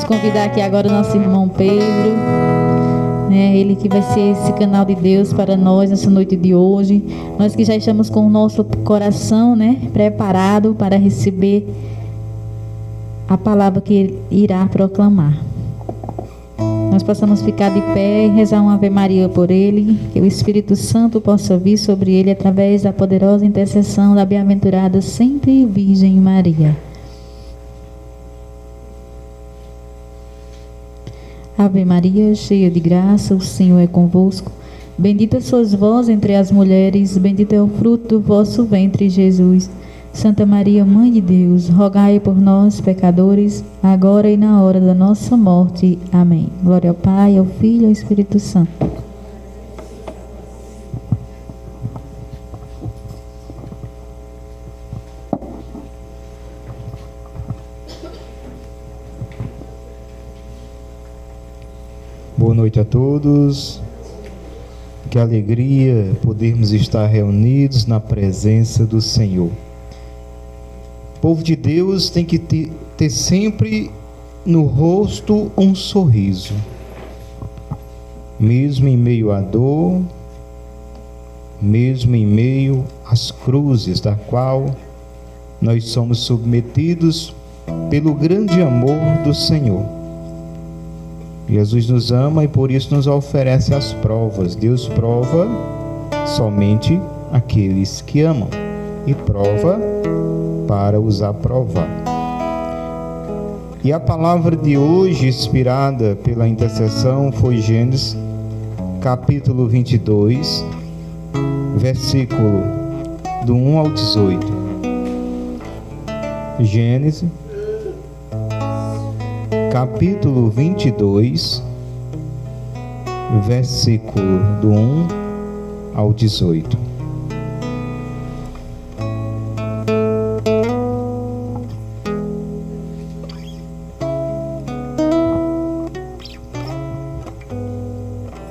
Vamos convidar aqui agora o nosso irmão Pedro, né? Ele que vai ser esse canal de Deus para nós nessa noite de hoje. Nós que já estamos com o nosso coração, né, preparado para receber a palavra que ele irá proclamar. Nós possamos ficar de pé e rezar uma Ave Maria por ele, que o Espírito Santo possa vir sobre ele através da poderosa intercessão da bem-aventurada sempre Virgem Maria. Ave Maria, cheia de graça, o Senhor é convosco. Bendita sois vós entre as mulheres, bendito é o fruto do vosso ventre, Jesus. Santa Maria, Mãe de Deus, rogai por nós, pecadores, agora e na hora da nossa morte. Amém. Glória ao Pai, ao Filho e ao Espírito Santo. Boa noite a todos. Que alegria podermos estar reunidos na presença do Senhor. O povo de Deus tem que ter sempre no rosto um sorriso, mesmo em meio à dor, mesmo em meio às cruzes da qual nós somos submetidos pelo grande amor do Senhor. Jesus nos ama e por isso nos oferece as provas. Deus prova somente aqueles que amam e prova para os aprovar. E a palavra de hoje, inspirada pela intercessão, foi Gênesis capítulo 22, versículo do 1 ao 18. Gênesis capítulo 22, versículo do 1 ao 18.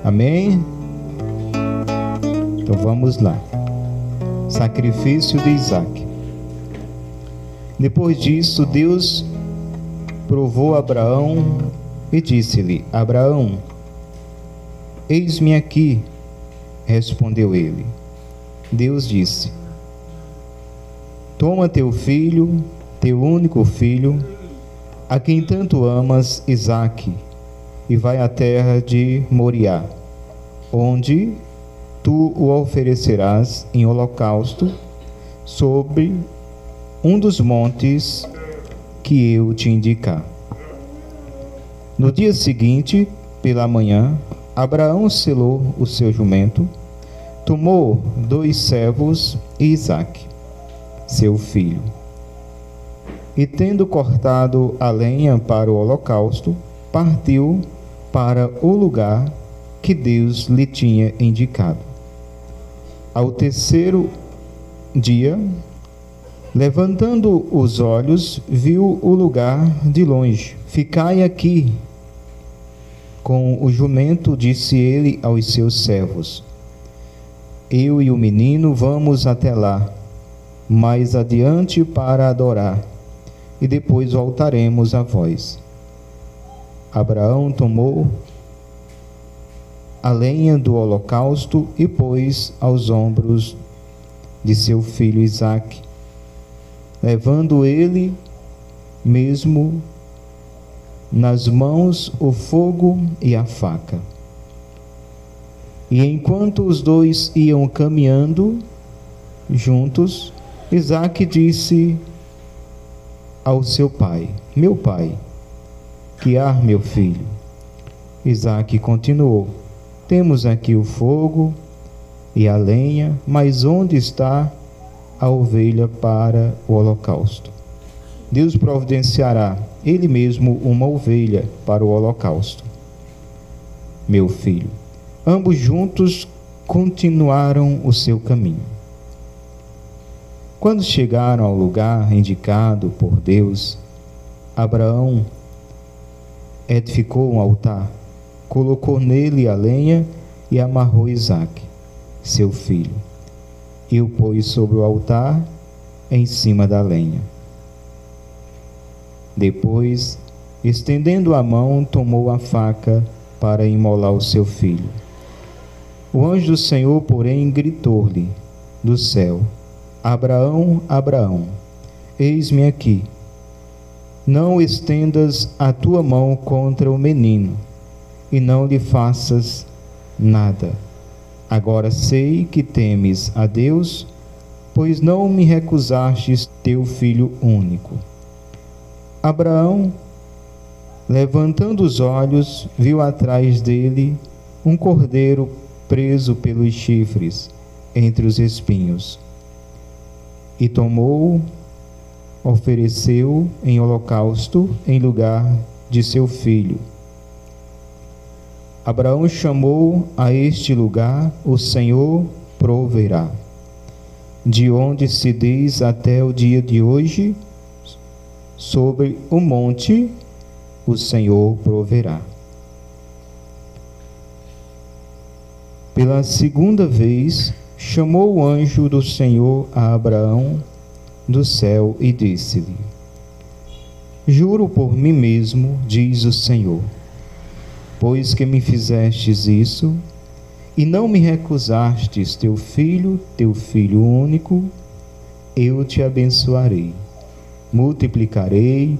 Amém? Então vamos lá. Sacrifício de Isaque. Depois disso, Deus provou Abraão e disse-lhe: Abraão, eis-me aqui. Respondeu ele. Deus disse: toma teu filho, teu único filho, a quem tanto amas, Isaque, e vai à terra de Moriá, onde tu o oferecerás em holocausto sobre um dos montes que eu te indicar. No dia seguinte, pela manhã, Abraão selou o seu jumento, tomou 2 servos e Isaque, seu filho, e tendo cortado a lenha para o holocausto, partiu para o lugar que Deus lhe tinha indicado. Ao terceiro dia, levantando os olhos, viu o lugar de longe. Ficai aqui com o jumento, disse ele aos seus servos. Eu e o menino vamos até lá, mais adiante para adorar, e depois voltaremos a vós. Abraão tomou a lenha do holocausto e pôs aos ombros de seu filho Isaque, levando ele mesmo nas mãos o fogo e a faca. E enquanto os dois iam caminhando juntos, Isaque disse ao seu pai: meu pai, que há, meu filho? Isaque continuou: temos aqui o fogo e a lenha, mas onde está a ovelha para o holocausto? Deus providenciará Ele mesmo uma ovelha para o holocausto. Meu filho. Ambos juntos continuaram o seu caminho. Quando chegaram ao lugar indicado por Deus, Abraão edificou um altar, colocou nele a lenha e amarrou Isaque, seu filho, e o pôs sobre o altar em cima da lenha. Depois Estendendo a mão, tomou a faca para imolar o seu filho. O anjo do Senhor, porém, gritou-lhe do céu: Abraão, Abraão, eis-me aqui. Não estendas a tua mão contra o menino, e não lhe faças nada. Agora sei que temes a Deus, pois não me recusastes teu filho único. Abraão, levantando os olhos, viu atrás dele um cordeiro preso pelos chifres entre os espinhos. E tomou, ofereceu em holocausto em lugar de seu filho. Abraão chamou a este lugar: o Senhor proverá. De onde se diz até o dia de hoje, sobre o monte o Senhor proverá. Pela segunda vez, chamou o anjo do Senhor a Abraão do céu e disse-lhe: Juro por mim mesmo, diz o Senhor, pois que me fizestes isso, e não me recusastes teu filho único, eu te abençoarei, multiplicarei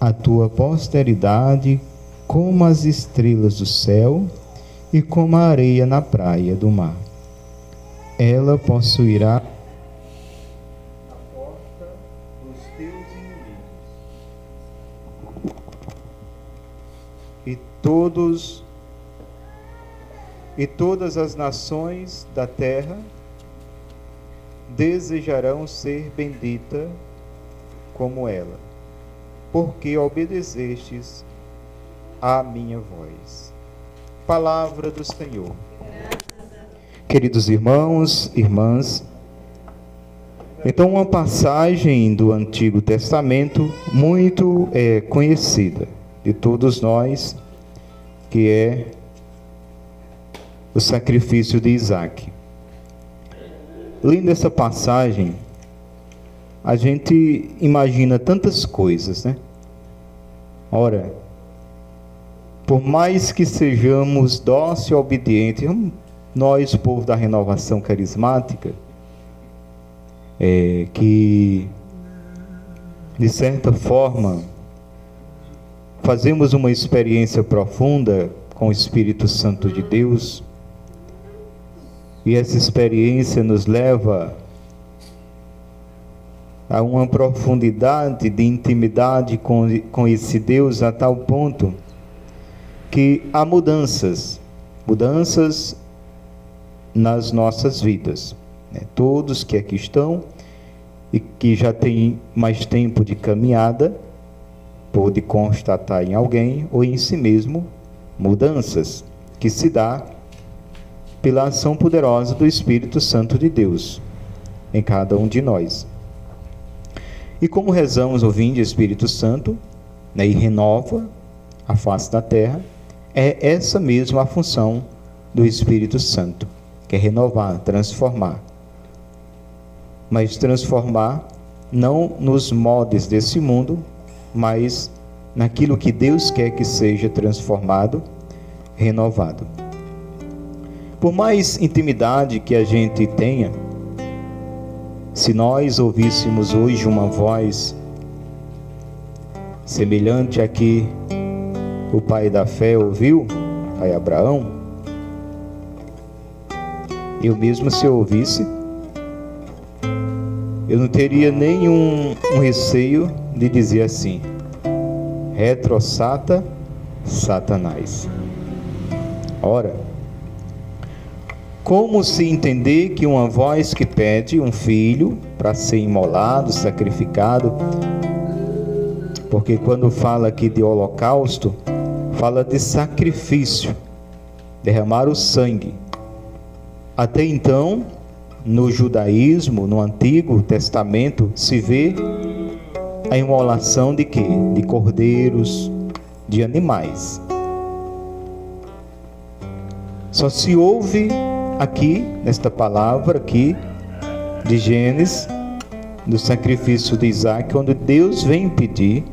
a tua posteridade como as estrelas do céu e como a areia na praia do mar. Ela possuirá a porta dos teus inimigos, e todas as nações da terra desejarão ser bendita como ela, porque obedecestes à minha voz. Palavra do Senhor. Queridos irmãos, irmãs, então uma passagem do Antigo Testamento muito conhecida de todos nós, que é o sacrifício de Isaque. Lendo essa passagem, a gente imagina tantas coisas, né? Ora, por mais que sejamos dóceis e obedientes, nós, o povo da renovação carismática, que de certa forma fazemos uma experiência profunda com o Espírito Santo de Deus, e essa experiência nos leva a uma profundidade de intimidade com esse Deus a tal ponto que há mudanças nas nossas vidas, né? Todos que aqui estão e que já têm mais tempo de caminhada, pode constatar em alguém ou em si mesmo mudanças que se dá pela ação poderosa do Espírito Santo de Deus em cada um de nós. E como rezamos o Vinde Espírito Santo, né, e renova a face da terra, é essa mesma a função do Espírito Santo, que é renovar, transformar. Mas transformar não nos moldes desse mundo, mas naquilo que Deus quer que seja transformado, renovado. Por mais intimidade que a gente tenha, se nós ouvíssemos hoje uma voz semelhante a que o pai da fé ouviu, pai Abraão, eu mesmo, se eu ouvisse, eu não teria nenhum receio de dizer assim: retrosata Satanás. Ora, como se entender que uma voz que pede um filho para ser imolado, sacrificado, porque quando fala aqui de holocausto, fala de sacrifício, derramar o sangue. Até então, no judaísmo, no Antigo Testamento, se vê a imolação de quê? De cordeiros, de animais. Só se ouve aqui, nesta palavra aqui, de Gênesis, do sacrifício de Isaque, onde Deus vem pedir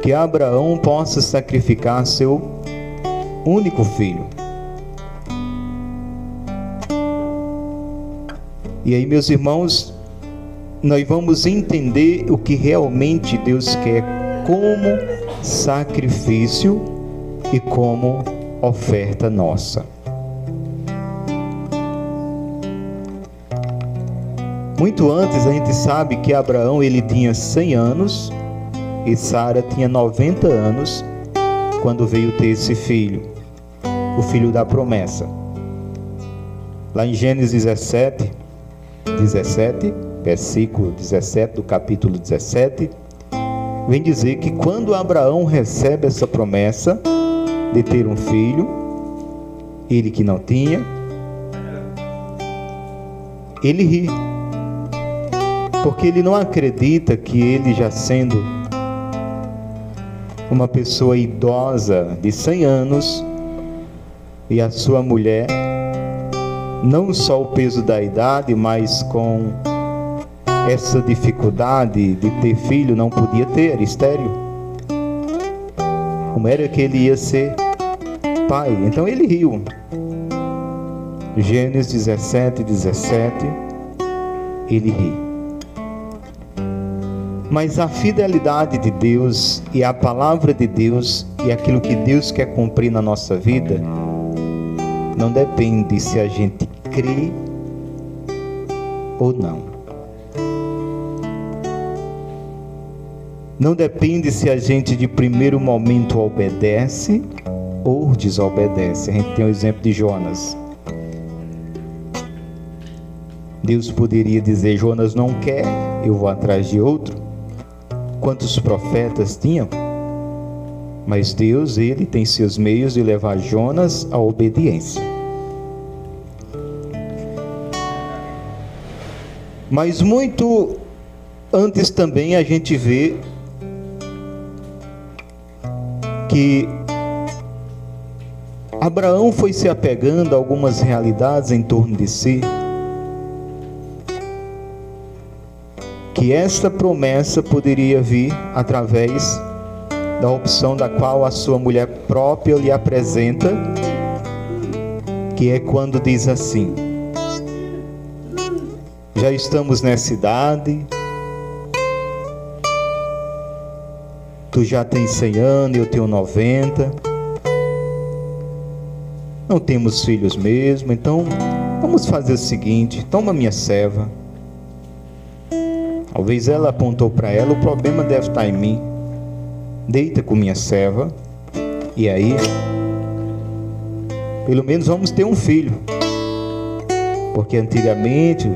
que Abraão possa sacrificar seu único filho. E aí, meus irmãos, nós vamos entender o que realmente Deus quer como sacrifício e como oferta nossa. Muito antes, a gente sabe que Abraão ele tinha 100 anos e Sara tinha 90 anos quando veio ter esse filho, o filho da promessa. Lá em Gênesis 17, versículo 17 do capítulo 17, vem dizer que quando Abraão recebe essa promessa de ter um filho, ele que não tinha, ele ri, porque ele não acredita que ele, já sendo uma pessoa idosa de 100 anos, e a sua mulher, não só o peso da idade, mas com essa dificuldade de ter filho, não podia ter, era estéril. Como era que ele ia ser pai? Então ele riu. Gênesis 17, ele ri. Mas a fidelidade de Deus e a palavra de Deus e aquilo que Deus quer cumprir na nossa vida não depende se a gente crê ou não. Não depende se a gente de primeiro momento obedece ou desobedece. A gente tem o exemplo de Jonas. Deus poderia dizer: Jonas não quer, eu vou atrás de outro. Quantos profetas tinham? Mas Deus, ele tem seus meios de levar Jonas à obediência. Mas muito antes também a gente vê que Abraão foi se apegando a algumas realidades em torno de si, que esta promessa poderia vir através da opção da qual a sua mulher própria lhe apresenta, que é quando diz assim: já estamos nessa idade, tu já tens 100 anos, eu tenho 90, não temos filhos mesmo, então vamos fazer o seguinte, toma minha serva. Talvez ela apontou para ela: o problema deve estar em mim, deita com minha serva, e aí pelo menos vamos ter um filho. Porque antigamente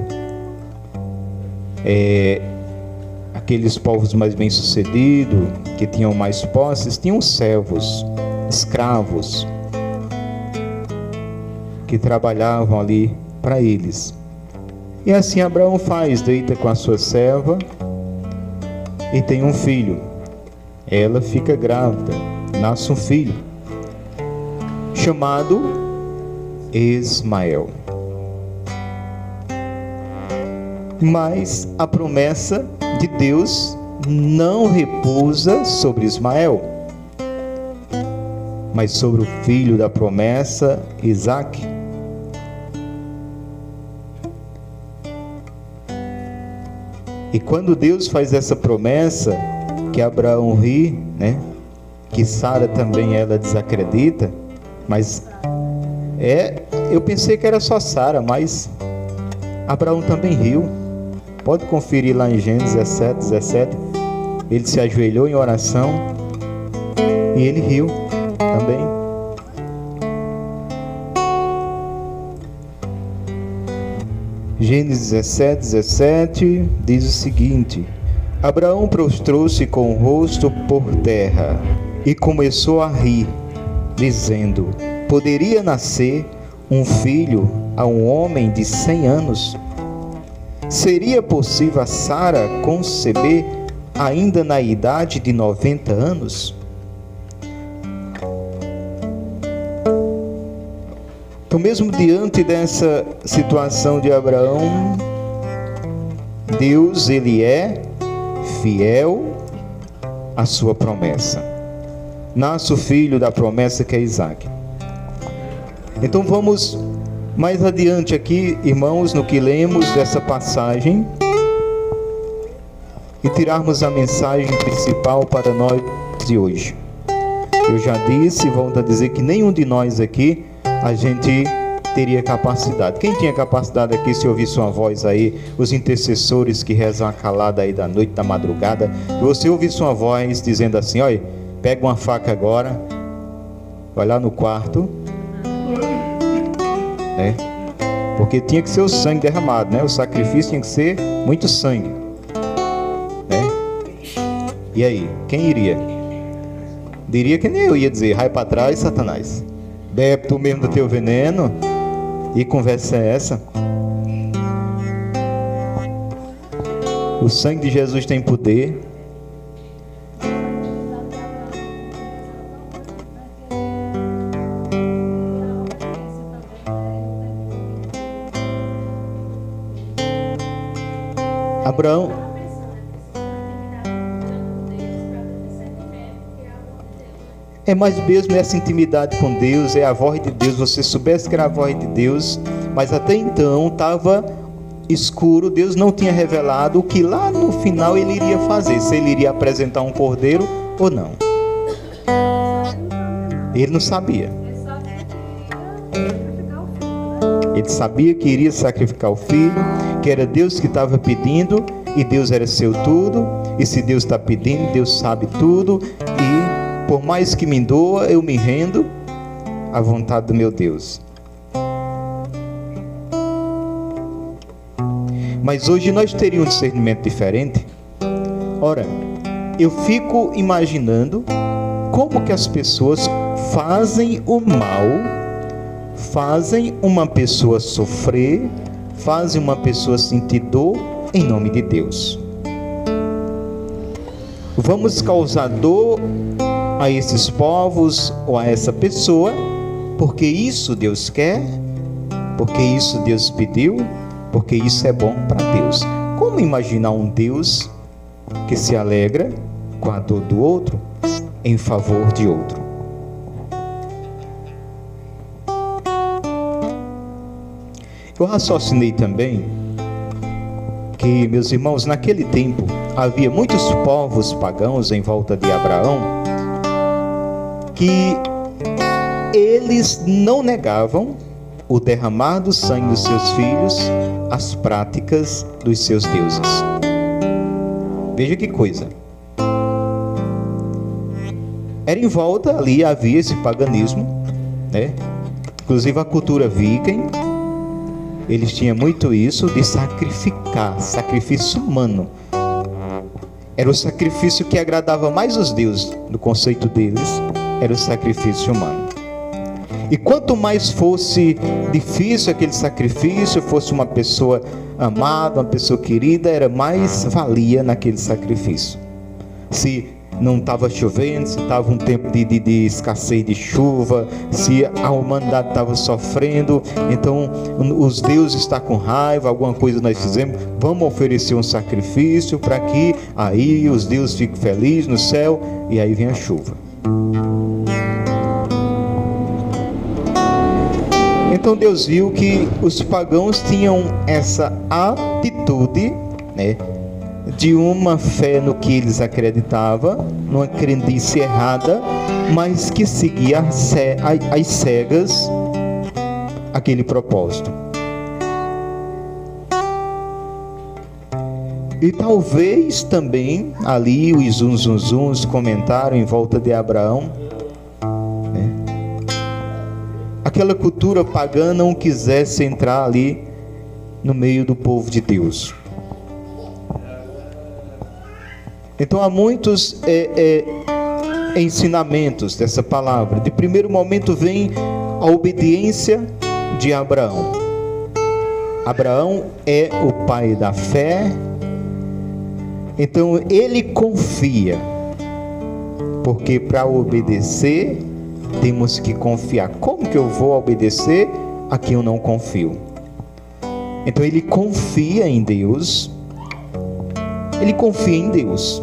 aqueles povos mais bem sucedidos, que tinham mais posses, tinham servos, escravos, que trabalhavam ali para eles. E assim Abraão faz, deita com a sua serva e tem um filho. Ela fica grávida, nasce um filho chamado Ismael. Mas a promessa de Deus não repousa sobre Ismael, mas sobre o filho da promessa, Isaque. E quando Deus faz essa promessa, que Abraão ri, né? Que Sara também ela desacredita, mas eu pensei que era só Sara, mas Abraão também riu. Pode conferir lá em Gênesis 17. Ele se ajoelhou em oração e ele riu também. Gênesis 17 diz o seguinte: Abraão prostrou-se com o rosto por terra e começou a rir, dizendo: poderia nascer um filho a um homem de 100 anos? Seria possível a Sara conceber ainda na idade de 90 anos? Então, mesmo diante dessa situação de Abraão, Deus, ele é fiel a sua promessa. Nasce o filho da promessa, que é Isaque. Então vamos mais adiante aqui, irmãos, no que lemos dessa passagem, e tirarmos a mensagem principal para nós de hoje. Eu já disse, volto a dizer, que nenhum de nós aqui, a gente teria capacidade. Quem tinha capacidade aqui, se ouvisse uma voz aí, os intercessores que rezam a calada aí da noite, da madrugada, e você ouvisse uma voz dizendo assim: olha, pega uma faca agora, vai lá no quarto, né? Porque tinha que ser o sangue derramado, né? O sacrifício tinha que ser muito sangue, né? E aí, quem iria? Diria que nem eu ia dizer: vai para trás, Satanás, bebe tu mesmo do teu veneno. E conversa é essa? O sangue de Jesus tem poder. Abraão, é mais mesmo essa intimidade com Deus, é a voz de Deus. Você soubesse que era a voz de Deus, mas até então estava escuro. Deus não tinha revelado o que lá no final ele iria fazer, se ele iria apresentar um cordeiro ou não. Ele não sabia. Ele sabia que iria sacrificar o filho, que era Deus que estava pedindo, e Deus era seu tudo. E se Deus está pedindo, Deus sabe tudo, e por mais que me doa, eu me rendo à vontade do meu Deus. Mas hoje nós teríamos um discernimento diferente. Ora, eu fico imaginando como que as pessoas fazem o mal, fazem uma pessoa sofrer, fazem uma pessoa sentir dor em nome de Deus. Vamos causar dor a esses povos ou a essa pessoa, porque isso Deus quer, porque isso Deus pediu, porque isso é bom para Deus. Como imaginar um Deus que se alegra com a dor do outro em favor de outro? Eu raciocinei também que, meus irmãos, naquele tempo havia muitos povos pagãos em volta de Abraão, que eles não negavam o derramar do sangue dos seus filhos, as práticas dos seus deuses. Veja que coisa. Era em volta ali, havia esse paganismo, né? Inclusive a cultura viking, eles tinham muito isso de sacrificar, sacrifício humano. Era o sacrifício que agradava mais os deuses, no conceito deles, era o sacrifício humano. E quanto mais fosse difícil aquele sacrifício, fosse uma pessoa amada, uma pessoa querida, era mais valia naquele sacrifício. Se não estava chovendo, se estava um tempo de escassez de chuva, se a humanidade estava sofrendo, então os deuses estão com raiva, alguma coisa nós fizemos, vamos oferecer um sacrifício para que aí os deuses fiquem felizes no céu, e aí vem a chuva. Então Deus viu que os pagãos tinham essa atitude, né, de uma fé no que eles acreditavam, numa crendice errada, mas que seguia às cegas aquele propósito. E talvez também ali os zunzuns comentaram em volta de Abraão, né? Aquela cultura pagã não quisesse entrar ali no meio do povo de Deus. Então há muitos ensinamentos dessa palavra. De primeiro momento vem a obediência de Abraão. Abraão é o pai da fé. Então ele confia, porque para obedecer temos que confiar. Como que eu vou obedecer a quem eu não confio? Então ele confia em Deus. Ele confia em Deus.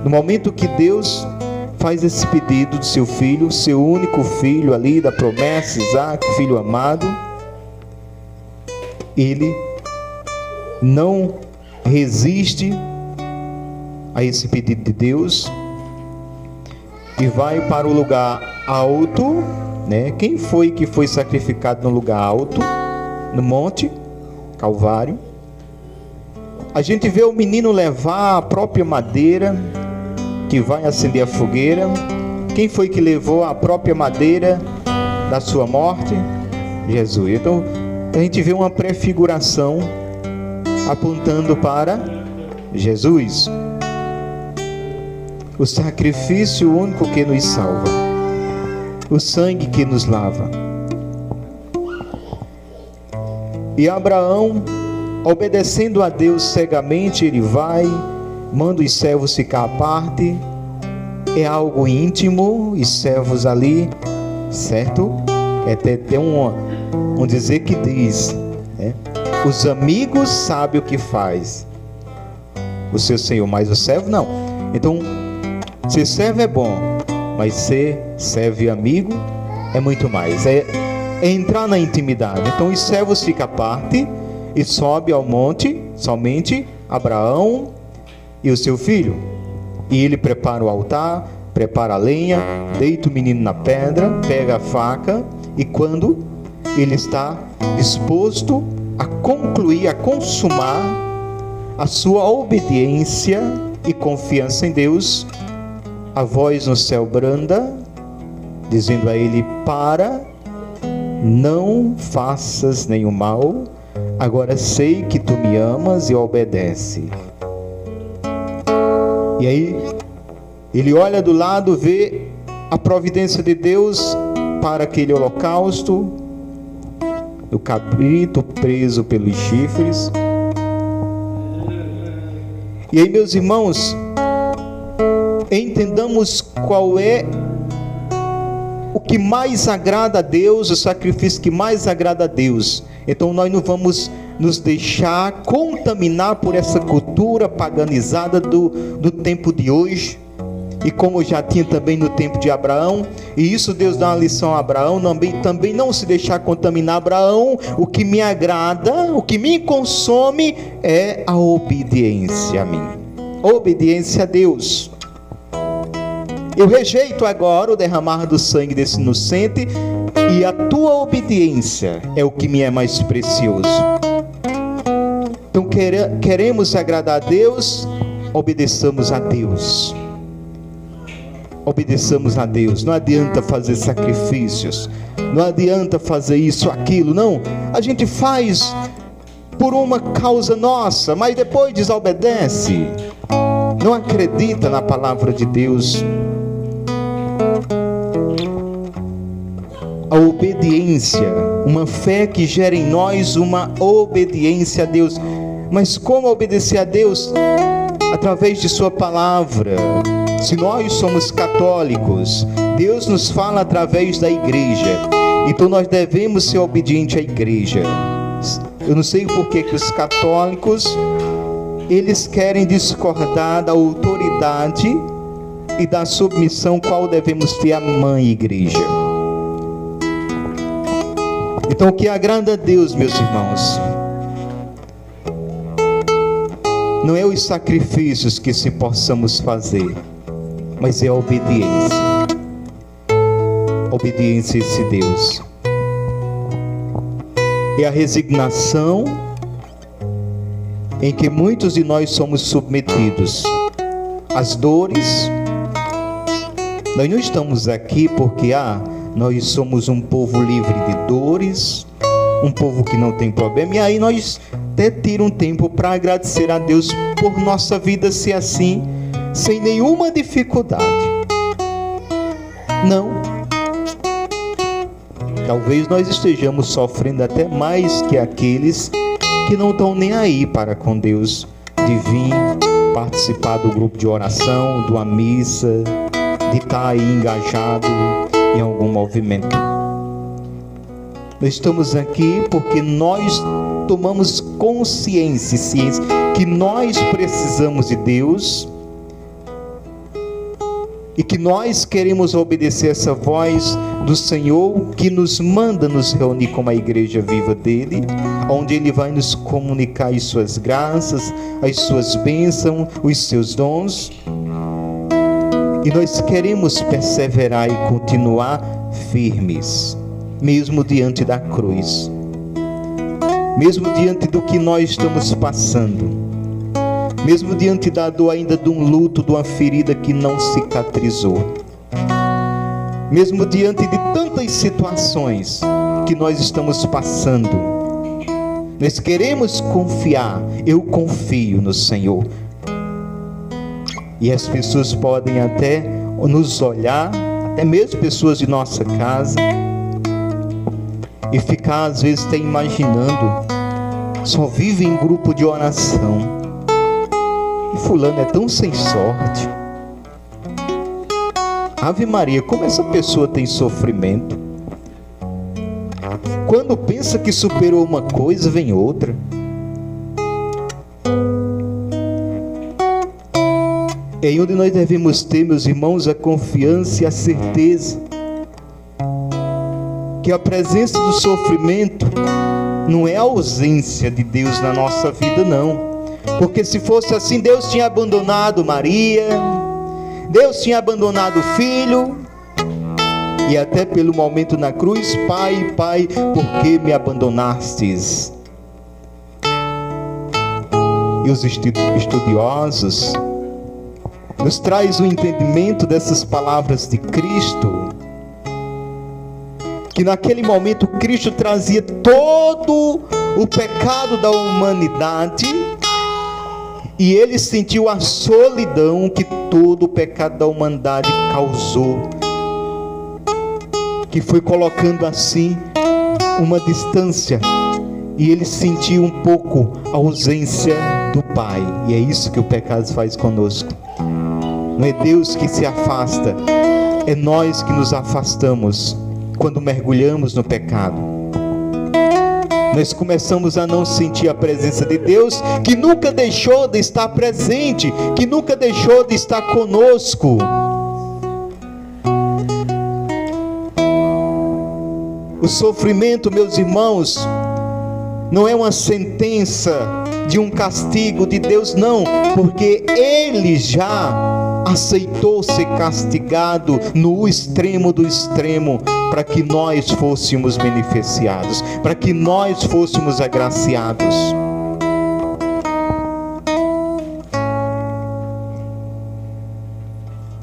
No momento que Deus faz esse pedido de seu filho, seu único filho ali da promessa, Isaac, filho amado, ele não resiste a esse pedido de Deus e vai para o lugar alto, né? Quem foi que foi sacrificado no lugar alto? No Monte Calvário. A gente vê o menino levar a própria madeira que vai acender a fogueira. Quem foi que levou a própria madeira da sua morte? Jesus. Então a gente vê uma prefiguração apontando para Jesus, o sacrifício único que nos salva, o sangue que nos lava. E Abraão, obedecendo a Deus cegamente, ele vai, manda os servos ficar à parte. É algo íntimo, os servos ali, certo? Tem um dizer que diz, né? Os amigos sabem o que faz o seu senhor, mas o servo não. Então, ser servo é bom, mas ser servo e amigo é muito mais. É entrar na intimidade. Então os servos ficam à parte e sobe ao monte somente Abraão e o seu filho. E ele prepara o altar, prepara a lenha, deita o menino na pedra, pega a faca, e quando ele está disposto a concluir, a consumar a sua obediência e confiança em Deus, a voz no céu branda, dizendo a ele: para, não faças nenhum mal, agora sei que tu me amas e obedece. E aí ele olha do lado, vê a providência de Deus para aquele holocausto, o cabrito preso pelos chifres. E aí, meus irmãos, entendamos qual é o que mais agrada a Deus, o sacrifício que mais agrada a Deus. Então nós não vamos nos deixar contaminar por essa cultura paganizada do tempo de hoje, e como já tinha também no tempo de Abraão. E isso Deus dá uma lição a Abraão, também não se deixar contaminar. Abraão, o que me agrada, o que me consome é a obediência a mim, obediência a Deus. Eu rejeito agora o derramar do sangue desse inocente, e a tua obediência é o que me é mais precioso. Então queremos agradar a Deus, obedeçamos a Deus. Obedeçamos a Deus. Não adianta fazer sacrifícios, não adianta fazer isso, aquilo, não. A gente faz por uma causa nossa, mas depois desobedece, não acredita na palavra de Deus. A obediência, uma fé que gera em nós uma obediência a Deus. Mas como obedecer a Deus? Através de sua palavra. Se nós somos católicos, Deus nos fala através da igreja, então nós devemos ser obedientes à igreja. Eu não sei por que os católicos, eles querem discordar da autoridade e da submissão qual devemos ter à mãe igreja. Então o que agrada a Deus, meus irmãos, não é os sacrifícios que se possamos fazer, mas é a obediência. Obediência a esse Deus. É a resignação em que muitos de nós somos submetidos às dores. Nós não estamos aqui porque nós somos um povo livre de dores, um povo que não tem problema, e aí nós até tiramos um tempo para agradecer a Deus por nossa vida ser assim, sem nenhuma dificuldade. Não. Talvez nós estejamos sofrendo até mais que aqueles que não estão nem aí para com Deus, de vir participar do grupo de oração, de uma missa, de estar aí engajado em algum movimento. Nós estamos aqui porque nós tomamos consciência que nós precisamos de Deus, e que nós queremos obedecer essa voz do Senhor que nos manda nos reunir como a igreja viva dele, onde ele vai nos comunicar as suas graças, as suas bênçãos, os seus dons. E nós queremos perseverar e continuar firmes, mesmo diante da cruz, mesmo diante do que nós estamos passando, mesmo diante da dor ainda de um luto, de uma ferida que não cicatrizou, mesmo diante de tantas situações que nós estamos passando, nós queremos confiar. Eu confio no Senhor. E as pessoas podem até nos olhar, até mesmo pessoas de nossa casa, e ficar às vezes até imaginando, só vive em grupo de oração, e fulano é tão sem sorte. Ave Maria, como essa pessoa tem sofrimento. Quando pensa que superou uma coisa, vem outra. É onde nós devemos ter, meus irmãos, a confiança e a certeza que a presença do sofrimento não é a ausência de Deus na nossa vida, não. Porque se fosse assim, Deus tinha abandonado Maria, Deus tinha abandonado o filho, e até pelo momento na cruz: Pai, Pai, por que me abandonastes? E os estudiosos nos traz o entendimento dessas palavras de Cristo, que naquele momento Cristo trazia todo o pecado da humanidade, e ele sentiu a solidão que todo o pecado da humanidade causou, que foi colocando assim uma distância, e ele sentiu um pouco a ausência do Pai. E é isso que o pecado faz conosco. Não é Deus que se afasta, é nós que nos afastamos quando mergulhamos no pecado. Nós começamos a não sentir a presença de Deus, que nunca deixou de estar presente, que nunca deixou de estar conosco. O sofrimento, meus irmãos, não é uma sentença de um castigo de Deus, não, porque Ele já aceitou ser castigado no extremo do extremo, para que nós fôssemos beneficiados, para que nós fôssemos agraciados.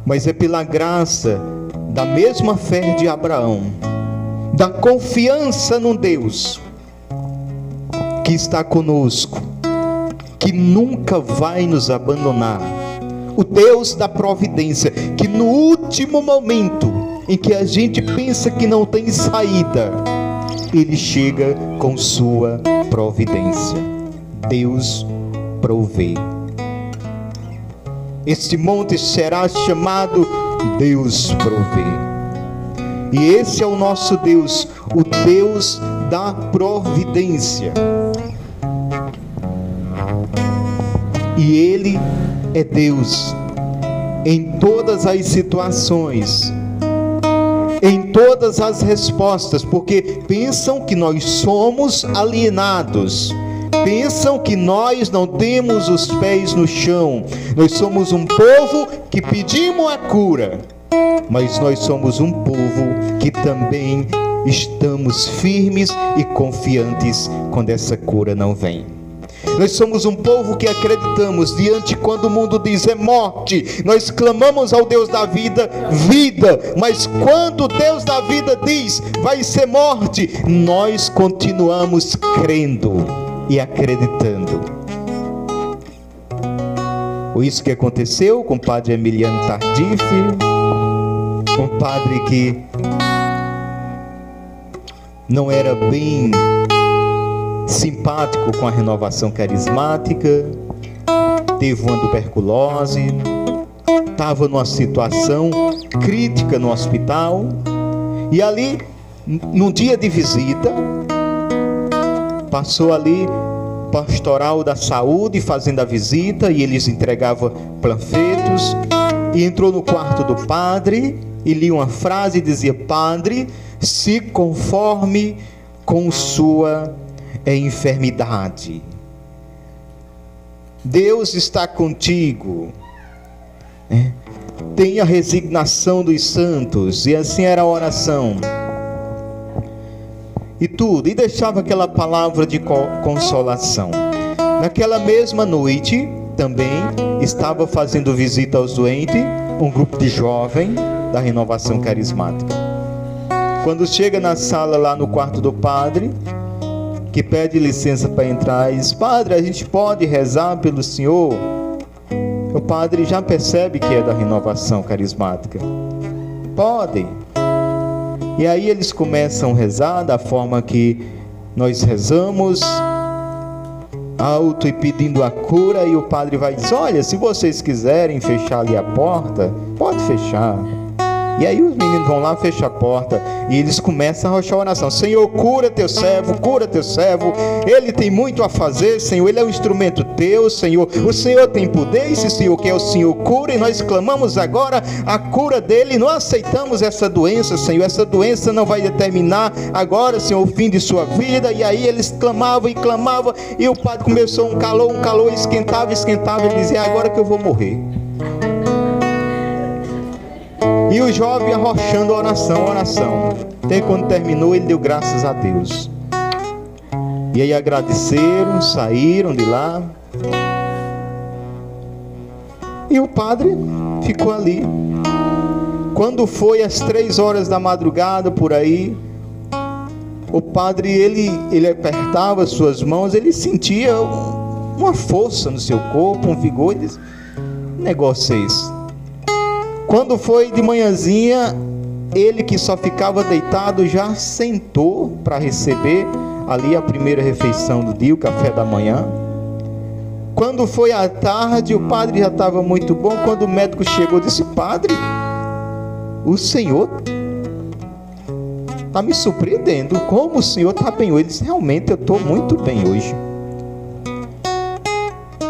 Mas é pela graça da mesma fé de Abraão, da confiança no Deus que está conosco, que nunca vai nos abandonar, o Deus da providência, que no último momento em que a gente pensa que não tem saída, Ele chega com sua providência. Deus provê. Este monte será chamado Deus provê. E esse é o nosso Deus, o Deus da providência. E Ele é Deus em todas as situações, em todas as respostas, porque pensam que nós somos alienados, pensam que nós não temos os pés no chão. Nós somos um povo que pedimos a cura, mas nós somos um povo que também estamos firmes e confiantes quando essa cura não vem. Nós somos um povo que acreditamos diante quando o mundo diz é morte, nós clamamos ao Deus da vida, vida, mas quando o Deus da vida diz vai ser morte, nós continuamos crendo e acreditando. Foi isso que aconteceu com o padre Emiliano Tardif, um padre que não era bem simpático com a renovação carismática, teve uma tuberculose, estava numa situação crítica no hospital, e ali, num dia de visita, passou ali pastoral da saúde fazendo a visita, e eles entregavam panfletos, e entrou no quarto do padre e lia uma frase e dizia: Padre, se conforme com sua enfermidade. Deus está contigo. Tenha resignação dos santos. E assim era a oração. E tudo. E deixava aquela palavra de consolação. Naquela mesma noite, também estava fazendo visita aos doentes um grupo de jovens da Renovação Carismática. Quando chega na sala lá no quarto do padre, que pede licença para entrar, e diz: Padre, a gente pode rezar pelo senhor? O padre já percebe que é da Renovação Carismática. Podem. E aí eles começam a rezar da forma que nós rezamos, alto e pedindo a cura, e o padre vai dizer: olha, se vocês quiserem fechar ali a porta, pode fechar. E aí os meninos vão lá, fecham a porta, e eles começam a rochar a oração: Senhor, cura teu servo, ele tem muito a fazer, Senhor, ele é um instrumento teu, Senhor, o Senhor tem poder, e se o Senhor quer, o Senhor cura, e nós clamamos agora a cura dele, não aceitamos essa doença, Senhor, essa doença não vai determinar agora, Senhor, o fim de sua vida. E aí eles clamavam, e o padre começou um calor, esquentava, ele dizia: agora que eu vou morrer. E o jovem arrochando oração. Até quando terminou, ele deu graças a Deus. E aí agradeceram, saíram de lá. E o padre ficou ali. Quando foi às 3 horas da madrugada, por aí, o padre, ele apertava suas mãos, ele sentia uma força no seu corpo, um vigor, e disse: negócio é esse? Quando foi de manhãzinha, ele que só ficava deitado já sentou para receber ali a primeira refeição do dia, o café da manhã. Quando foi à tarde, o padre já estava muito bom. Quando o médico chegou, disse: Padre, o senhor está me surpreendendo. Como o senhor está bem hoje? Ele disse: realmente eu estou muito bem hoje.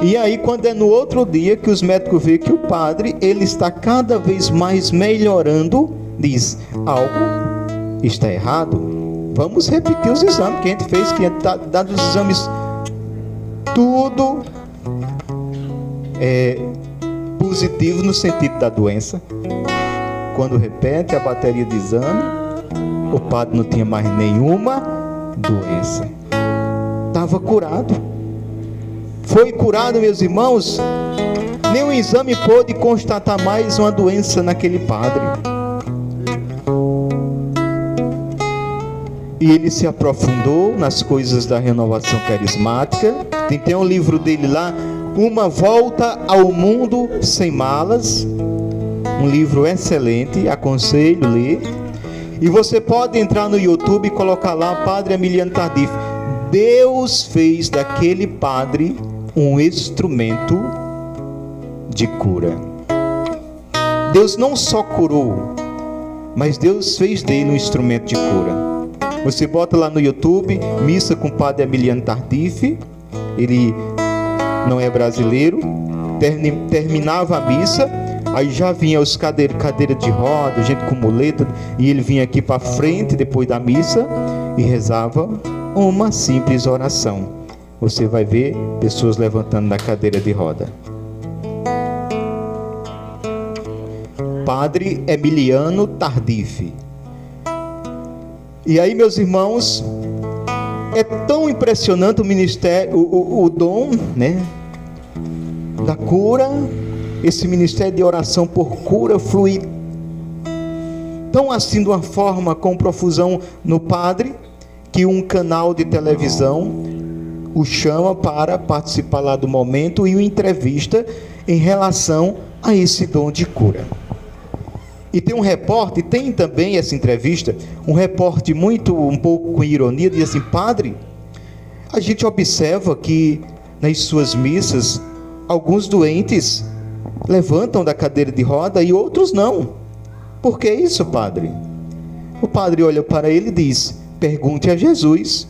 E aí, quando é no outro dia que os médicos veem que o padre, ele está cada vez mais melhorando, diz: algo está errado, vamos repetir os exames que a gente fez, que a gente dado os exames tudo positivo no sentido da doença. Quando repete a bateria de exame, o padre não tinha mais nenhuma doença, estava curado. Foi curado, meus irmãos. Nenhum exame pôde constatar mais uma doença naquele padre. E ele se aprofundou nas coisas da Renovação Carismática. Tem um livro dele lá, Uma Volta ao Mundo Sem Malas. Um livro excelente, aconselho ler. E você pode entrar no YouTube e colocar lá Padre Emiliano Tardif. Deus fez daquele padre um instrumento de cura. Deus não só curou, mas Deus fez dele um instrumento de cura. Você bota lá no YouTube, missa com o Padre Emiliano Tardif. Ele não é brasileiro. Terminava a missa, aí já vinha os cadeira de roda, gente com muleta, e ele vinha aqui para frente depois da missa e rezava uma simples oração. Você vai ver pessoas levantando da cadeira de roda. Padre Emiliano Tardif. E aí, meus irmãos, é tão impressionante o ministério, o dom, né, da cura. Esse ministério de oração por cura flui tão assim de uma forma, com profusão no padre, que um canal de televisão o chama para participar lá do momento e o entrevista em relação a esse dom de cura. E tem um repórter, tem também essa entrevista, um repórter um pouco com ironia, diz assim: Padre, a gente observa que nas suas missas, alguns doentes levantam da cadeira de roda e outros não. Por que isso, padre? O padre olha para ele e diz: pergunte a Jesus,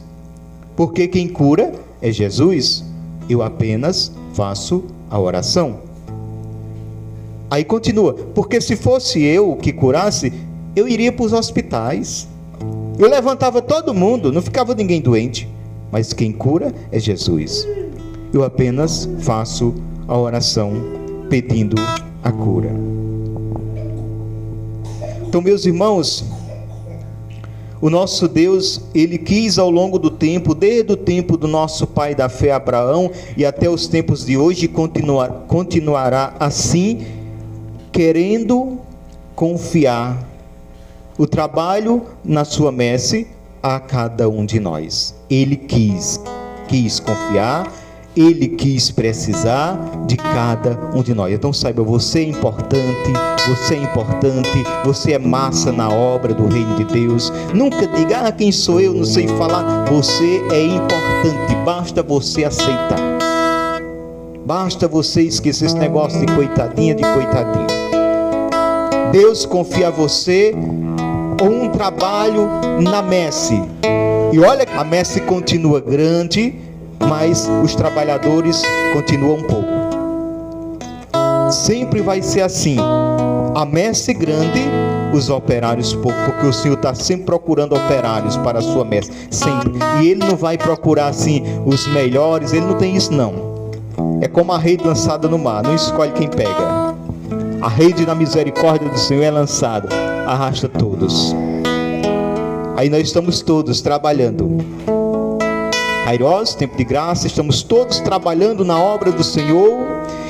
porque quem cura é Jesus, eu apenas faço a oração. Aí continua, porque se fosse eu que curasse, eu iria para os hospitais, eu levantava todo mundo, não ficava ninguém doente, mas quem cura é Jesus. Eu apenas faço a oração pedindo a cura. Então, meus irmãos, o nosso Deus, Ele quis ao longo do tempo, desde o tempo do nosso pai da fé Abraão e até os tempos de hoje, continuará assim, querendo confiar o trabalho na sua messe a cada um de nós. Ele quis confiar, Ele quis precisar de cada um de nós. Então saiba, você é importante, você é massa na obra do reino de Deus. Nunca diga, quem sou eu, não sei falar. Você é importante, basta você aceitar. Basta você esquecer esse negócio de coitadinha, de coitadinho. Deus confia a você um trabalho na messe. E olha, a messe continua grande, mas os trabalhadores continuam pouco. Sempre vai ser assim. A messe grande, os operários pouco, porque o Senhor está sempre procurando operários para a sua messe, sempre. E Ele não vai procurar assim os melhores, Ele não tem isso não. É como a rede lançada no mar, não escolhe quem pega. A rede da misericórdia do Senhor é lançada, arrasta todos. Aí nós estamos todos trabalhando. Kairos, tempo de graça, estamos todos trabalhando na obra do Senhor.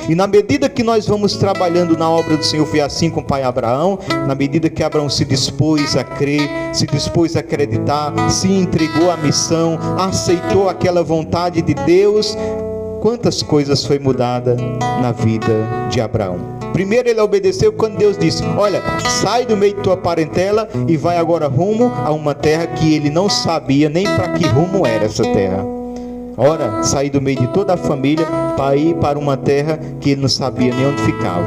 E na medida que nós vamos trabalhando na obra do Senhor, foi assim com o pai Abraão. Na medida que Abraão se dispôs a crer, se dispôs a acreditar, se entregou à missão, aceitou aquela vontade de Deus, quantas coisas foi mudada na vida de Abraão. Primeiro ele obedeceu quando Deus disse, olha, sai do meio de tua parentela e vai agora rumo a uma terra que ele não sabia nem para que rumo era essa terra. Ora, sair do meio de toda a família para ir para uma terra que ele não sabia nem onde ficava.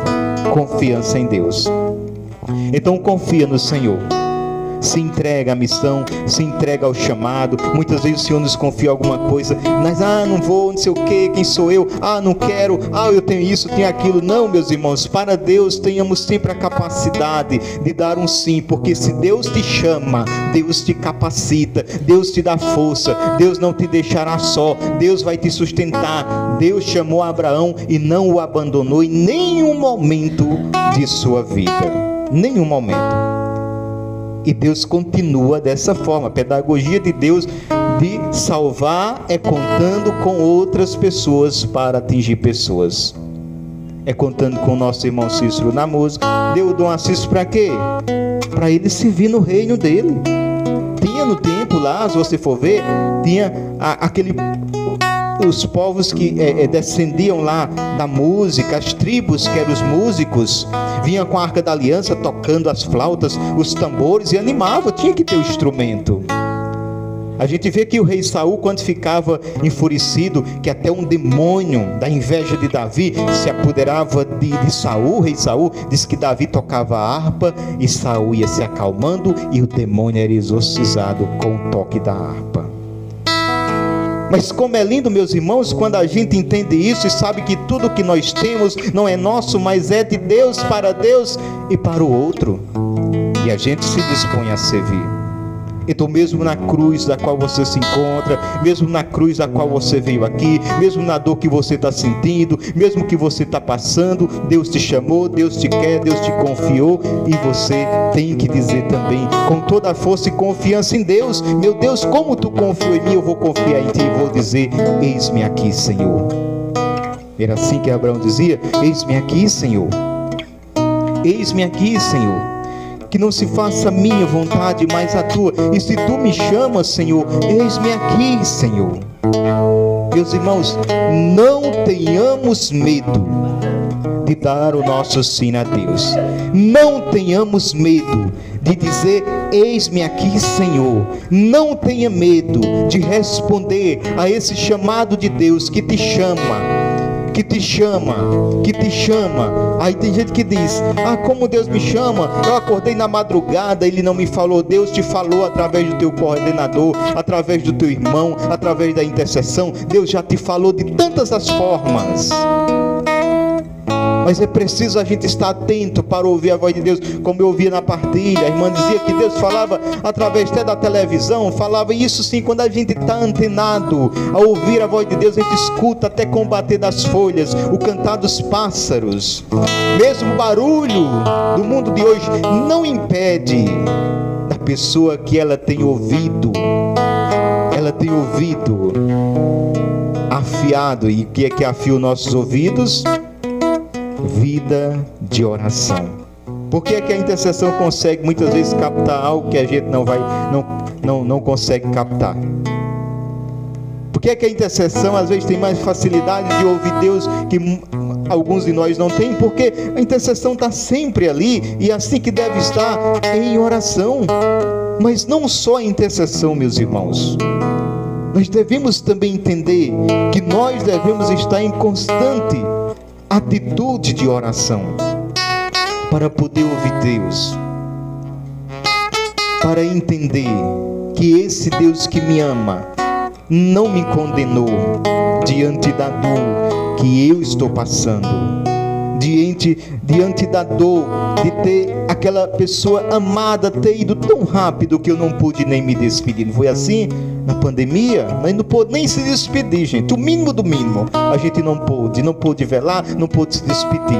Confiança em Deus. Então confia no Senhor. Se entrega à missão, se entrega ao chamado. Muitas vezes o Senhor nos confia alguma coisa, mas não vou, não sei o que, quem sou eu? Não quero, eu tenho isso, tenho aquilo. Não, meus irmãos, para Deus tenhamos sempre a capacidade de dar um sim, porque se Deus te chama, Deus te capacita, Deus te dá força, Deus não te deixará só, Deus vai te sustentar. Deus chamou Abraão e não o abandonou em nenhum momento de sua vida, nenhum momento. E Deus continua dessa forma. A pedagogia de Deus de salvar é contando com outras pessoas para atingir pessoas. É contando com o nosso irmão Cícero na música. Deu o dom a Cícero para quê? Para ele servir no reino dele. Tinha no tempo lá, se você for ver, tinha os povos que descendiam lá da música, as tribos que eram os músicos, vinham com a Arca da Aliança tocando as flautas, os tambores e animava, tinha que ter o instrumento. A gente vê que o rei Saul, quando ficava enfurecido, que até um demônio da inveja de Davi se apoderava de Saul, o rei Saul disse que Davi tocava a harpa e Saul ia se acalmando e o demônio era exorcizado com o toque da harpa. Mas como é lindo, meus irmãos, quando a gente entende isso e sabe que tudo que nós temos não é nosso, mas é de Deus, para Deus e para o outro. E a gente se dispõe a servir. Então mesmo na cruz da qual você se encontra, mesmo na cruz da qual você veio aqui, mesmo na dor que você está sentindo, mesmo que você está passando, Deus te chamou, Deus te quer, Deus te confiou, e você tem que dizer também, com toda a força e confiança em Deus, meu Deus, como tu confiou em mim, eu vou confiar em ti e vou dizer, eis-me aqui, Senhor. Era assim que Abraão dizia, eis-me aqui, Senhor. Eis-me aqui, Senhor. Que não se faça a minha vontade, mas a tua. E se tu me chamas, Senhor, eis-me aqui, Senhor. Meus irmãos, não tenhamos medo de dar o nosso sim a Deus. Não tenhamos medo de dizer, eis-me aqui, Senhor. Não tenha medo de responder a esse chamado de Deus que te chama. Que te chama. Aí tem gente que diz, como Deus me chama, eu acordei na madrugada, Ele não me falou. Deus te falou através do teu coordenador, através do teu irmão, através da intercessão. Deus já te falou de tantas as formas. Mas é preciso a gente estar atento para ouvir a voz de Deus. Como eu ouvia na partilha, a irmã dizia que Deus falava através até da televisão, falava isso sim, quando a gente está antenado a ouvir a voz de Deus, a gente escuta até com o bater das folhas, o cantar dos pássaros. Mesmo o barulho do mundo de hoje não impede da pessoa que ela tem ouvido afiado. E o que é que afia os nossos ouvidos? Vida de oração. Por que é que a intercessão consegue muitas vezes captar algo que a gente não consegue captar? Por que é que a intercessão às vezes tem mais facilidade de ouvir Deus que alguns de nós não tem? Porque a intercessão está sempre ali, e assim que deve estar, em oração. Mas não só a intercessão, meus irmãos. Nós devemos também entender que nós devemos estar em constante atitude de oração para poder ouvir Deus, para entender que esse Deus que me ama não me condenou diante da dor que eu estou passando, diante da dor de ter aquela pessoa amada ter ido tão rápido que eu não pude nem me despedir. Não foi assim na pandemia? Nós não pôde nem se despedir, gente. O mínimo do mínimo a gente não pôde velar, não pôde se despedir.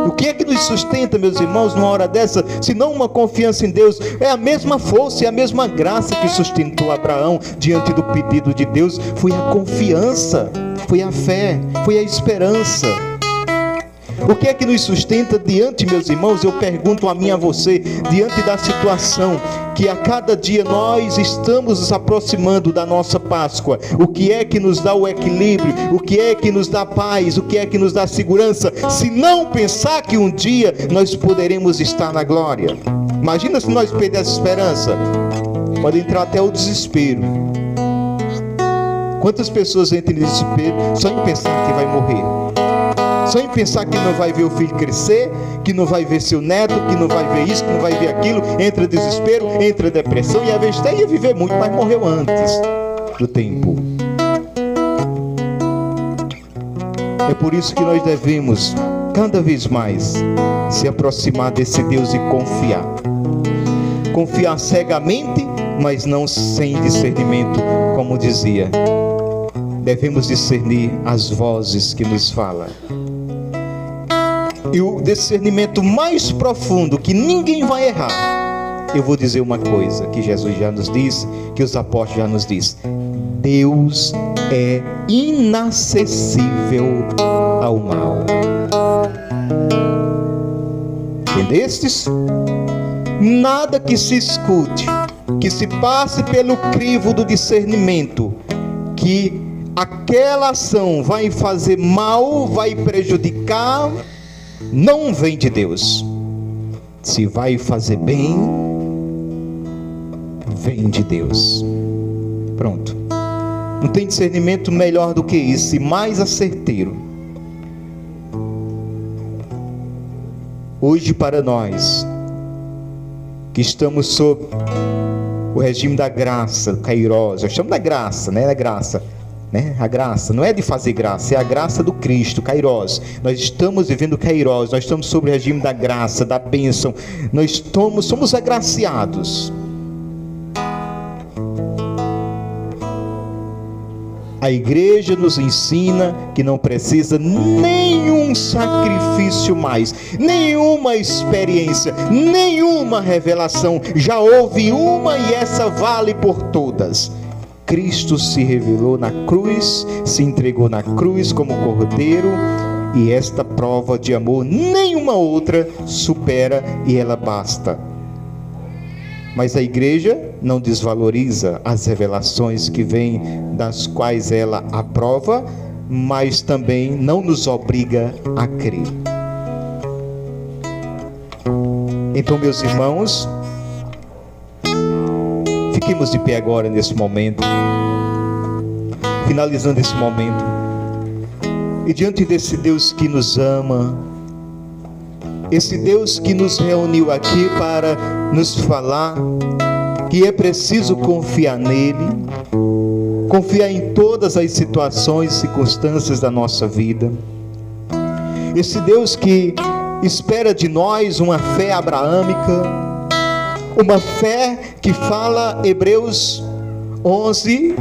O que é que nos sustenta, meus irmãos, numa hora dessa, se não uma confiança em Deus? É a mesma força e a mesma graça que sustentou Abraão diante do pedido de Deus. Foi a confiança, foi a fé, foi a esperança. O que é que nos sustenta diante, meus irmãos, eu pergunto a mim e a você, diante da situação que a cada dia nós estamos nos aproximando da nossa Páscoa? O que é que nos dá o equilíbrio? O que é que nos dá paz? O que é que nos dá segurança? Se não pensar que um dia nós poderemos estar na glória. Imagina se nós perdermos a esperança. Pode entrar até o desespero. Quantas pessoas entram em desespero só em pensar que vai morrer? Só em pensar que não vai ver o filho crescer, que não vai ver seu neto, que não vai ver isso, que não vai ver aquilo. Entra desespero, entra depressão, e às vezes até ia viver muito, mas morreu antes do tempo. É por isso que nós devemos cada vez mais se aproximar desse Deus e confiar. Confiar cegamente, mas não sem discernimento, como dizia. Devemos discernir as vozes que nos falam. E o discernimento mais profundo, que ninguém vai errar. Eu vou dizer uma coisa que Jesus já nos disse, que os apóstolos já nos disse: Deus é inacessível ao mal. Entendestes? Nada que se escute, que se passe pelo crivo do discernimento, que aquela ação vai fazer mal, vai prejudicar, não vem de Deus. Se vai fazer bem, vem de Deus. Pronto. Não tem discernimento melhor do que isso e mais asserteiro. Hoje, para nós que estamos sob o regime da graça, do Kairos, eu chamo da graça, né? Da graça. A graça não é de fazer graça, é a graça do Cristo, Kairos. Nós estamos vivendo Kairos, nós estamos sob o regime da graça, da bênção. Nós somos agraciados. A igreja nos ensina que não precisa nenhum sacrifício mais, nenhuma experiência, nenhuma revelação. Já houve uma e essa vale por todas. Cristo se revelou na cruz, se entregou na cruz como cordeiro, e esta prova de amor nenhuma outra supera, e ela basta. Mas a igreja não desvaloriza as revelações que vêm, das quais ela aprova, mas também não nos obriga a crer. Então, meus irmãos, fiquemos de pé agora nesse momento, finalizando esse momento, e diante desse Deus que nos ama, esse Deus que nos reuniu aqui para nos falar que é preciso confiar nele, confiar em todas as situações e circunstâncias da nossa vida. esse Deus que espera de nós uma fé abraâmica, uma fé que fala Hebreus 11,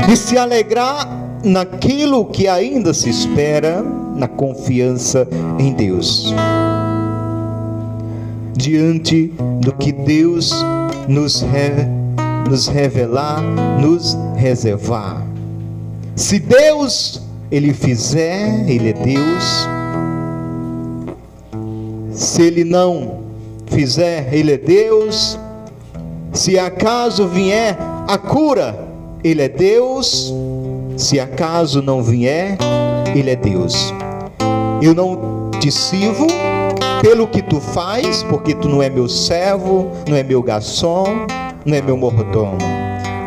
de se alegrar naquilo que ainda se espera, na confiança em Deus, diante do que Deus nos revelar, nos reservar. Se Deus, Ele fizer, Ele é Deus. Se Ele não fizer, Ele é Deus. Se acaso vier a cura, Ele é Deus. Se acaso não vier, Ele é Deus. Eu não te sirvo pelo que tu faz, porque tu não é meu servo, não é meu garçom, não é meu mordomo.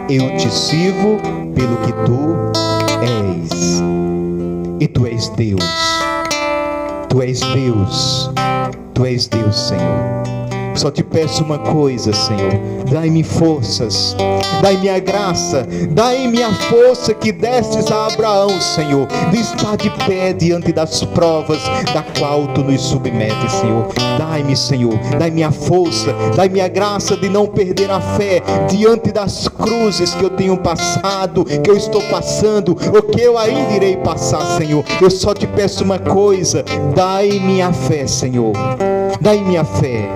Eu te sirvo pelo que tu és. E tu és Deus. Tu és Deus. Tu és Deus, Senhor. Só te peço uma coisa, Senhor: dai-me forças, dai-me a graça, dai-me a força que destes a Abraão, Senhor, de estar de pé diante das provas da qual tu nos submetes, Senhor. Dai-me, Senhor, dai-me a força, dai-me a graça de não perder a fé diante das cruzes que eu tenho passado, que eu estou passando, ou que eu ainda irei passar, Senhor. Eu só te peço uma coisa: dai-me a fé, Senhor, dai-me a fé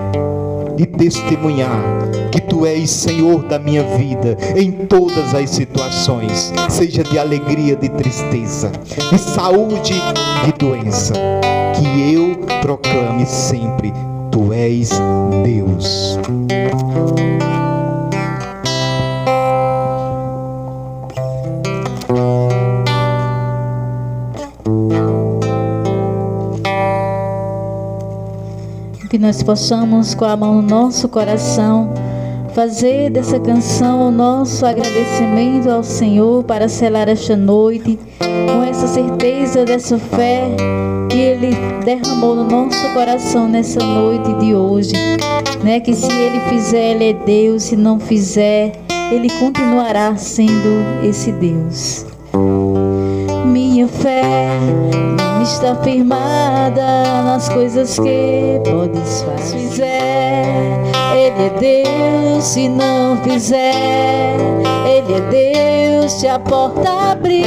de testemunhar que tu és Senhor da minha vida em todas as situações, seja de alegria, de tristeza, de saúde, de doença, que eu proclame sempre: tu és Deus. Que nós possamos, com a mão no nosso coração, fazer dessa canção o nosso agradecimento ao Senhor, para selar esta noite com essa certeza dessa fé que Ele derramou no nosso coração nessa noite de hoje, né? Que se Ele fizer, Ele é Deus; se não fizer, Ele continuará sendo esse Deus. Minha fé não está firmada nas coisas que podes fazer. Se fizer, Ele é Deus; se não fizer, Ele é Deus. Se a porta abrir,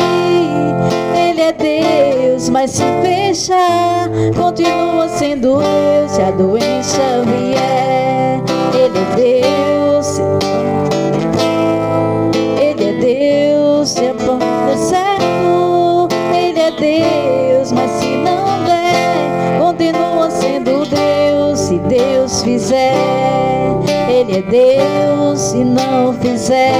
Ele é Deus. Mas se fechar, continua sendo Deus. Se a doença vier, Ele é Deus. Ele é Deus. Se a porta certo, Ele é Deus. Mas se não der, continua sendo Deus. Se Deus fizer, Ele é Deus. Se não fizer,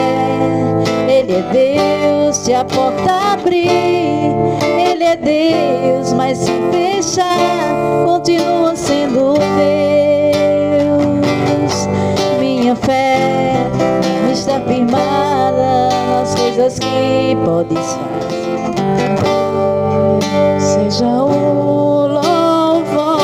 Ele é Deus. Se a porta abrir, Ele é Deus. Mas se fechar, continua sendo Deus. Minha fé não está firmada nas coisas que podes fazer. Seja o louvor.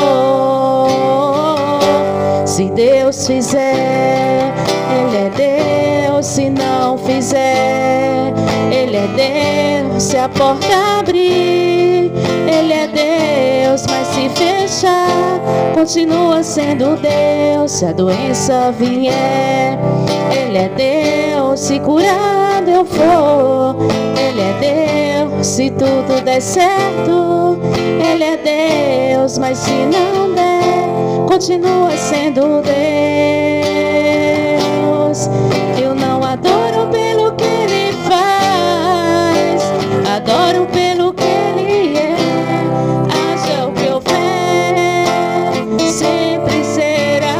Se Deus fizer, Ele é Deus. Se não fizer, Ele é Deus. Se a porta abrir, Ele é Deus. Mas se fechar, continua sendo Deus. Se a doença vier, Ele é Deus. Se curado eu for, Ele é Deus. Se tudo der certo, Ele é Deus. Mas se não der, continua sendo Deus. Eu não adoro pelo que Ele faz, adoro pelo que Ele é. Haja o que houver, sempre será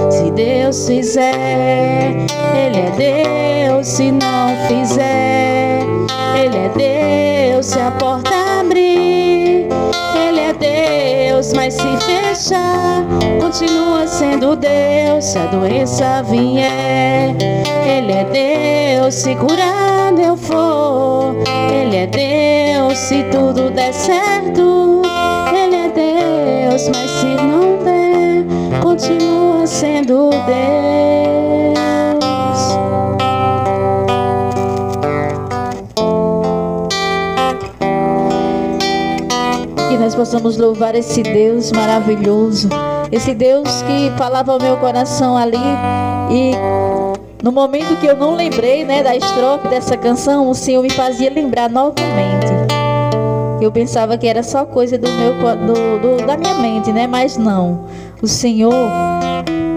Deus. Se Deus fizer, Ele é Deus. Se não fizer, Ele é Deus. Se a porta abrir, Ele é Deus. Mas se fechar, continua sendo Deus. Se a doença vier, Ele é Deus. Se curado eu for, Ele é Deus. Se tudo der certo, Ele é Deus. Mas se não der, continua sendo Deus. nós possamos louvar esse Deus maravilhoso, esse Deus que falava ao meu coração ali, e no momento que eu não lembrei, né, da estrofe dessa canção, o Senhor me fazia lembrar novamente. Eu pensava que era só coisa da minha mente, né? Mas não. O Senhor,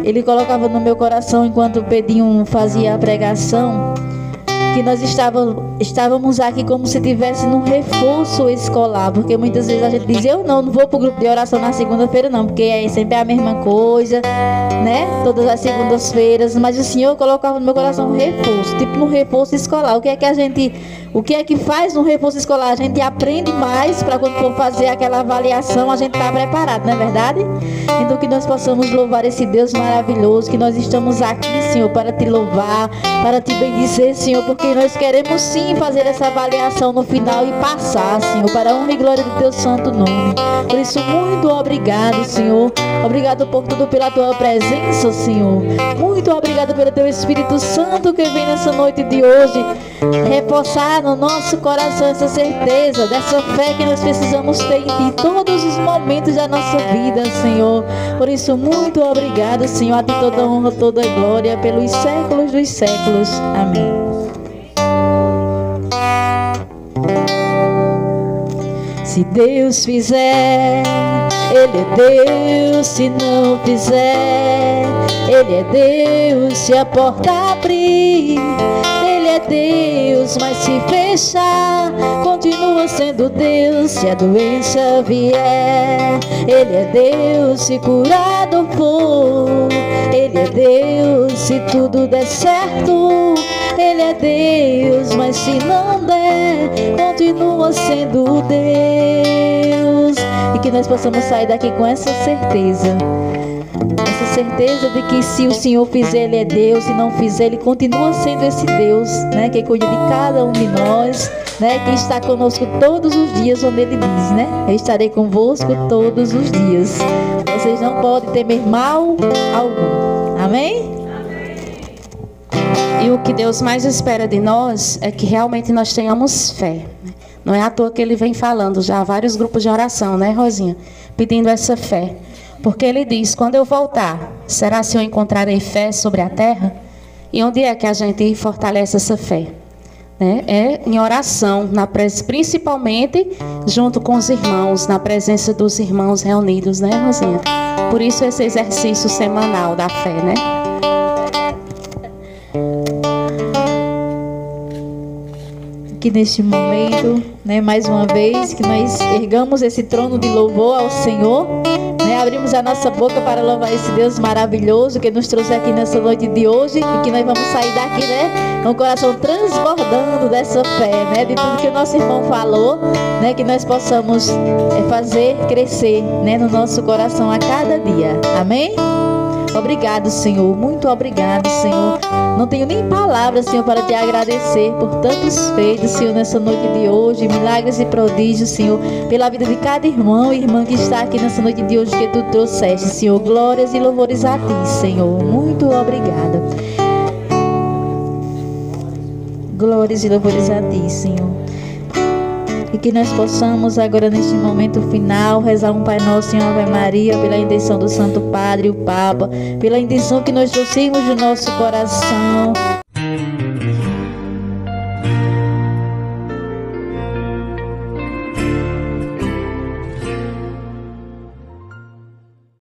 Ele colocava no meu coração, enquanto o Pedrinho fazia a pregação, que nós estávamos aqui como se tivesse num reforço escolar, porque muitas vezes a gente diz, eu não vou para o grupo de oração na segunda-feira não, porque é sempre a mesma coisa, né? Todas as segundas-feiras, mas o Senhor colocava no meu coração um reforço, tipo no reforço escolar. O que é que faz no reforço escolar? A gente aprende mais para quando for fazer aquela avaliação, a gente está preparado, não é verdade? Então que nós possamos louvar esse Deus maravilhoso, que nós estamos aqui, Senhor, para te louvar, para te bendizer, Senhor, porque nós queremos sim fazer essa avaliação no final e passar, Senhor, para a honra e glória do teu santo nome. Por isso, muito obrigado, Senhor. Obrigado por tudo, pela tua presença, Senhor. Muito obrigado pelo teu Espírito Santo que vem nessa noite de hoje reforçar no nosso coração essa certeza, dessa fé que nós precisamos ter em todos os momentos da nossa vida, Senhor. Por isso, muito obrigado, Senhor. A ti toda honra, toda glória, pelos séculos dos séculos. Amém. Se Deus fizer, Ele é Deus. Se não fizer, Ele é Deus. Se a porta abrir, Ele é Deus. Mas se fechar, continua sendo Deus. Se a doença vier, Ele é Deus. Se curado for, Ele é Deus. Se tudo der certo, Ele é Deus. Mas se não der, continua sendo Deus. E que nós possamos sair daqui com essa certeza de que se o Senhor fizer, Ele é Deus. Se não fizer, Ele continua sendo esse Deus, né, que cuida de cada um de nós, né, que está conosco todos os dias, onde Ele diz, né, eu estarei convosco todos os dias. Vocês não podem temer mal algum. Amém? E o que Deus mais espera de nós é que realmente nós tenhamos fé. Não é à toa que Ele vem falando já há vários grupos de oração, né, Rosinha? Pedindo essa fé. Porque Ele diz, quando eu voltar, será se eu encontrarei fé sobre a terra? E onde é que a gente fortalece essa fé? Né? É em oração, principalmente junto com os irmãos, na presença dos irmãos reunidos, né, Rosinha? Por isso esse exercício semanal da fé, né? Que neste momento, né, mais uma vez, que nós ergamos esse trono de louvor ao Senhor, né, abrimos a nossa boca para louvar esse Deus maravilhoso que nos trouxe aqui nessa noite de hoje, e que nós vamos sair daqui, né, com o coração transbordando dessa fé, né, de tudo que o nosso irmão falou, né, que nós possamos fazer crescer, né, no nosso coração a cada dia. Amém? Obrigado, Senhor. Muito obrigado, Senhor. Não tenho nem palavras, Senhor, para te agradecer por tantos feitos, Senhor, nessa noite de hoje. Milagres e prodígios, Senhor, pela vida de cada irmão e irmã que está aqui nessa noite de hoje que tu trouxeste, Senhor. Glórias e louvores a ti, Senhor. Muito obrigada. Glórias e louvores a ti, Senhor. E que nós possamos agora, neste momento final, rezar um Pai Nosso em Ave Maria, pela intenção do Santo Padre, o Papa, pela intenção que nós trouxemos do nosso coração.